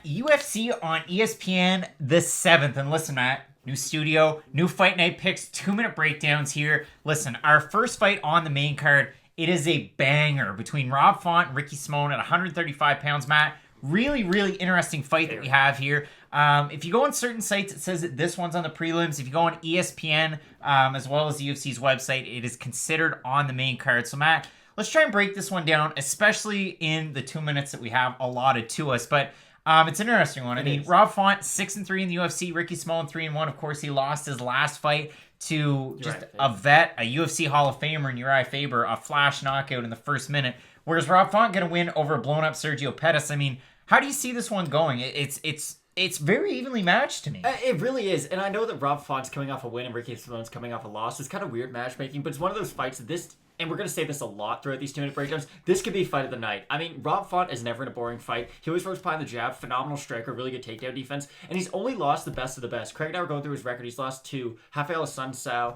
UFC on ESPN the 7th. And listen, Matt, new studio, new fight night picks, 2-minute breakdowns here. Listen, our first fight on the main card, it is a banger between Rob Font and Ricky Simón at 135 pounds, Matt. Really, really interesting fight that we have here. If you go on certain sites, it says that this one's on the prelims. If you go on ESPN, as well as the UFC's website, it is considered on the main card. So, Matt, let's try and break this one down, especially in the 2 minutes that we have allotted to us. But it's an interesting one. I mean, Rob Font, 6-3 in the UFC. Ricky Simón, 3-1. Of course, he lost his last fight to just a vet, a UFC Hall of Famer in Uriah Faber, a flash knockout in the first minute. Whereas Rob Font going to win over a blown-up Sergio Pettis. I mean, how do you see this one going? It's very evenly matched to me. It really is. And I know that Rob Font's coming off a win and Ricky Simón's coming off a loss. It's kind of weird matchmaking, but it's one of those fights that this, and we're going to say this a lot throughout these 2-minute breakdowns, this could be fight of the night. I mean, Rob Font is never in a boring fight. He always throws behind the jab, phenomenal striker, really good takedown defense, and he's only lost the best of the best. Craig and I were going through his record. He's lost to Rafael Assunção,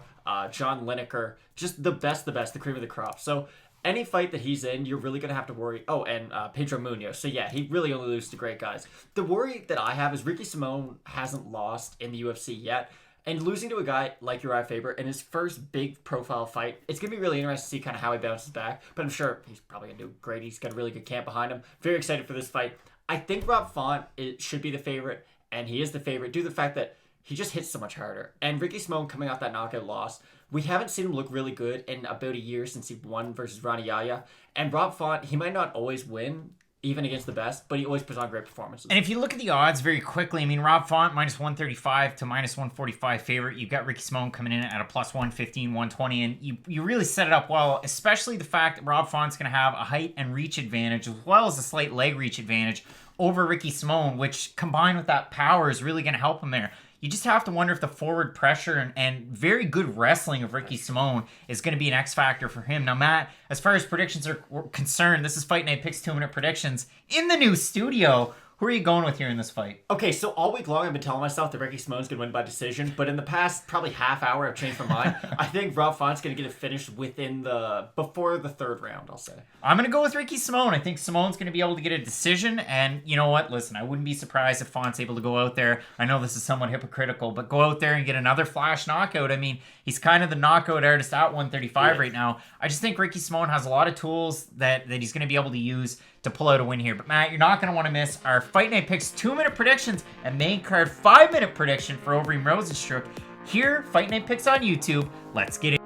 John Lineker, just the best, the cream of the crop. So any fight that he's in, you're really going to have to worry. Oh, and Pedro Munoz. So yeah, he really only loses to great guys. The worry that I have is Ricky Simón hasn't lost in the UFC yet. And losing to a guy like Uriah Faber in his first big profile fight, it's going to be really interesting to see kind of how he bounces back. But I'm sure he's probably going to do great. He's got a really good camp behind him. Very excited for this fight. I think Rob Font should be the favorite, and he is the favorite due to the fact that he just hits so much harder. And Ricky Simón coming off that knockout loss, we haven't seen him look really good in about a year since he won versus Ronnie Yaya. And Rob Font, he might not always win, even against the best, but he always puts on great performances. And if you look at the odds very quickly, I mean, Rob Font, minus 135 to minus 145 favorite. You've got Ricky Simón coming in at a plus 115, 120, and you really set it up well, especially the fact that Rob Font's going to have a height and reach advantage, as well as a slight leg reach advantage over Ricky Simón, which combined with that power is really going to help him there. You just have to wonder if the forward pressure and very good wrestling of Ricky Simón is going to be an X factor for him. Now, Matt, as far as predictions are concerned, this is Fight Night Picks 2-minute predictions in the new studio. Who are you going with here in this fight? Okay, so all week long I've been telling myself that Ricky Simón's going to win by decision, but in the past probably half hour I've changed my mind. I think Rob Font's going to get it finished before the third round, I'll say. I'm going to go with Ricky Simón. I think Simon's going to be able to get a decision, and you know what? Listen, I wouldn't be surprised if Font's able to go out there. I know this is somewhat hypocritical, but go out there and get another flash knockout. I mean, he's kind of the knockout artist at 135 right now. I just think Ricky Simón has a lot of tools that he's going to be able to use to pull out a win here. But Matt, you're not going to want to miss our Fight Night Picks 2-minute predictions and main card 5-minute prediction for Overeem Rosenstruck. Here, Fight Night Picks on YouTube. Let's get it.